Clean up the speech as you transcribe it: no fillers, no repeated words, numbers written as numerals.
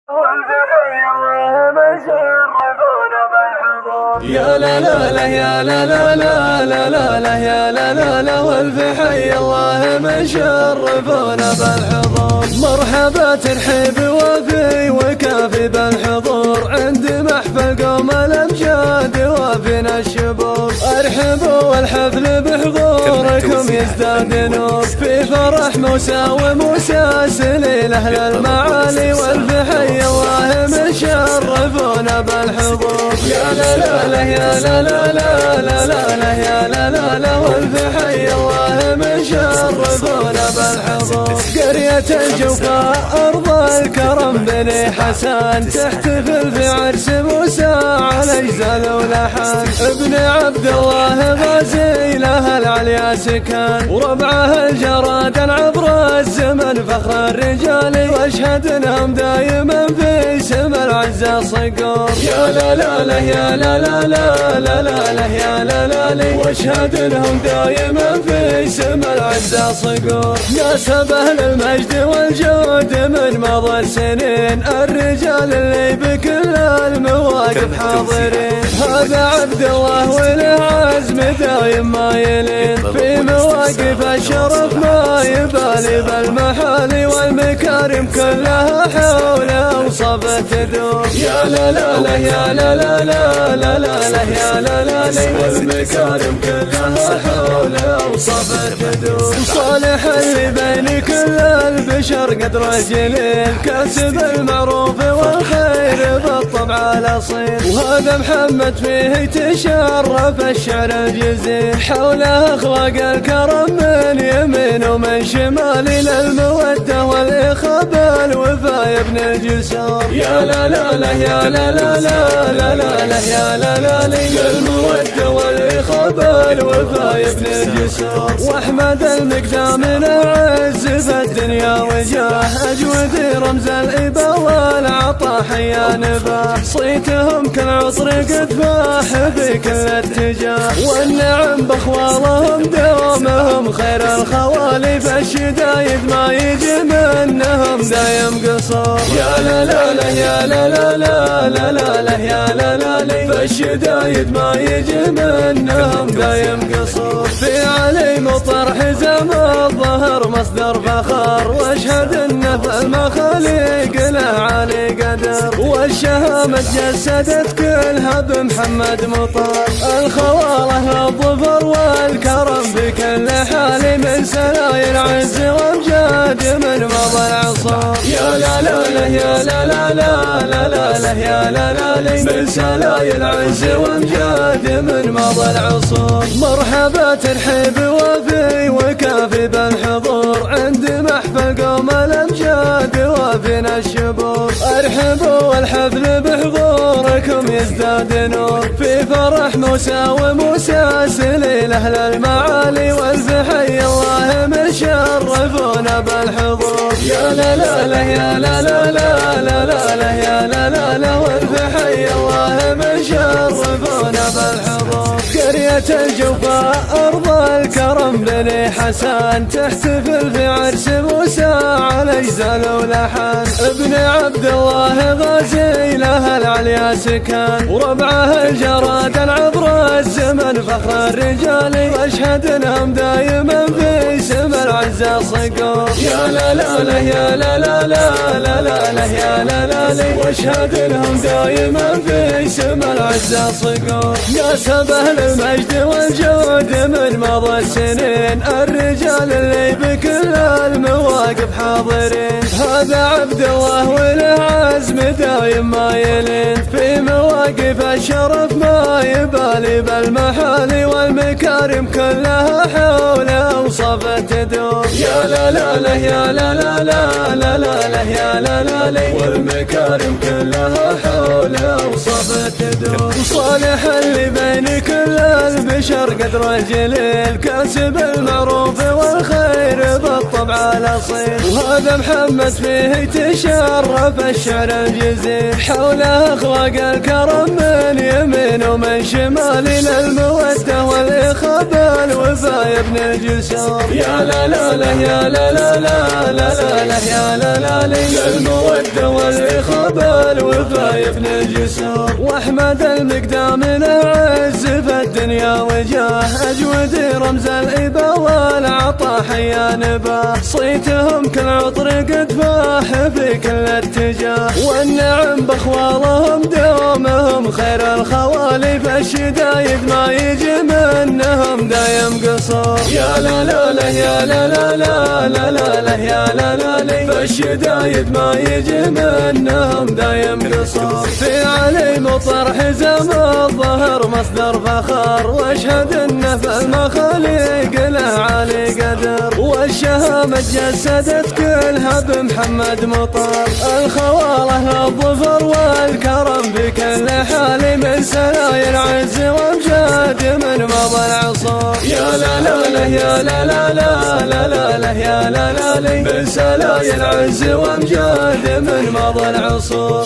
يا لا لا لا يا لا لا لا لا لا لا يا لا لا لا والف حي الله مشرفونا بالحضور. مرحبا ترحيب وفي وكافي بالحضور عند محفل قوم الامجاد وفينا الشبور. ارحبوا والحفل بحضوركم يزداد نور في فرح موسى وموسى سليل اهل المعالي والف حي الله مشرفونا بالحضور. يا لا لا لا يا لا لا لا لا لا لا يا لا لا لا والف حي الله مشرفونا بالحضور. قرية الجوفاء أرض الكرم بني حسن تحتفل في عرس موسى على أجزال ولحن. ابن عبد الله غازي له العليا سكن وربعه الجراد عبر الزمن فخر الرجال واشهد انهم دايما في سم العزة صقور. يا لا لا لا يا لا لا لا لا لا لا يا لا لا لا واشهد انهم دايما في سم العزة صقور. ناسب اهل المجد والجود من مضى السنين الرجال اللي بكل المواقف حاضرين. هذا عبد الله وله عزم دايم ما يلين في مواقف الشرف ما يبالي بالمحالي والمكارم كلها حوله وصفه تدور. يا لا لا لا يا لا لا لا لا لا لا يا لا لا لا والمكارم كلها حوله وصفه تدور. صالح اللي بين كل البشر قد رجلين كسب المعروف والخير بالطبع الاصيل. وهذا محمد فيه تشرف الشعر الجزيل حوله اخلاق الكرم من يمين ومن شمال للموده والاخاء بالوفا يا ابن الجسور. يا لا لا لا يا لا لا لا لا لا لا يا لا لا لا للموده والاخاء بالوفا يا ابن الجسور. واحمد المقدام العز في الدنيا وجاه اجود رمز الابا والعطاء حيا نباه. صيتهم كالعصر قد فاح في كل اتجاه والنعم باخوالهم دومهم خير الخوالي فالشدايد ما يجي منهم دايم قصور. يا لا لا لا يا لا لا لا لا لا لا يا لا لا لا فالشدايد ما يجي منهم دايم قصور. في علي مطر حزام الظهر مصدر فخر واشهد انه في المخاليق له علي قدر والشهامة جسدت كلها بمحمد مطر. الخواله الظفر والكرم بكل حال من سلايل عز وامجاد من مضى العصور. يا لا لا لا يا لا لا لا لا لا لا يا لا لا لا من سلايل عز وامجاد من مضى العصور. مرحبا ترحيب وفي وكافي بالحضور عند محفل قوم الامجاد وفينا الشبور. ارحبوا والحفل بحضوركم يزداد نور في فرح موسى وموسى سليل اهل المعالي والف حي الله مشرفونا بالحضور. يا لا لا لا يا لا لا لا لا لا لا يا لا لا لا والف حي الله مشرفونا بالحضور. قرية الجوفاء أرض الكرم بني حسن تحتفل في عرس موسى على أجزال ولحن. ابن عبد الله غازي له العليا سكن وربعه الجراد عبر الزمن فخر الرجال واشهد انهم دايما في سم العزة صقور. يا لا لا لا يا لا لا لا لا لا لا يا لا لا لا واشهد انهم دايما في سم العزة صقور. يا سبه المجد والجود من مضى السنين الرجال اللي بكل المواقف حاضرين. هذا عبد الله وله عزم دايم ما يلين في مواقف الشرف ما يبالي بالمحالي والمكارم كلها حوله وصفه تدور. يا لا لا لا يا لا لا لا لا لا لا يا لا لا لا والمكارم كلها حوله وصفه تدور. صالح اللي بين كل البشر قد رجلين كسب المعروف والخير بالطبع الاصيل. وهذا محمد فيه تشرف الشعر الجزيل حوله اخلاق الكرم من يمين ومن شمال للموده والاخاء بالوفا يا ابن الجسور. يا لا لا لا يا لا لا لا لا لا لا يا لا لا لا للموده والاخاء وبالوفا يبني جسور. واحمد المقدام له عز في الدنيا وجاه، اجود رمز الإبا والعطا حيا نباه. صيتهم كل عطر قد فاح في كل اتجاه، والنعم باخوالهم دومهم خير الخوالي. فالشدايد ما يجي منهم دايم قصور. يا لا لا لا يا لا لا لا لا لا لا يا لا لا لا. فالشدايد ما يجي منهم دايم قصور. في علي مطر حزام الظهر مصدر فخر، واشهد انه في المخاليق له عالي قدر. والشهامة جسدت كلها بمحمد مطر، الخواله الظفر والكرم في كل حال. من سلايا العز وامجاد من مضى العصور. يا لا لا لا يا لا لا لا لا لا لا يا لا لا لا. من سلايا العز وامجاد من مضى العصور.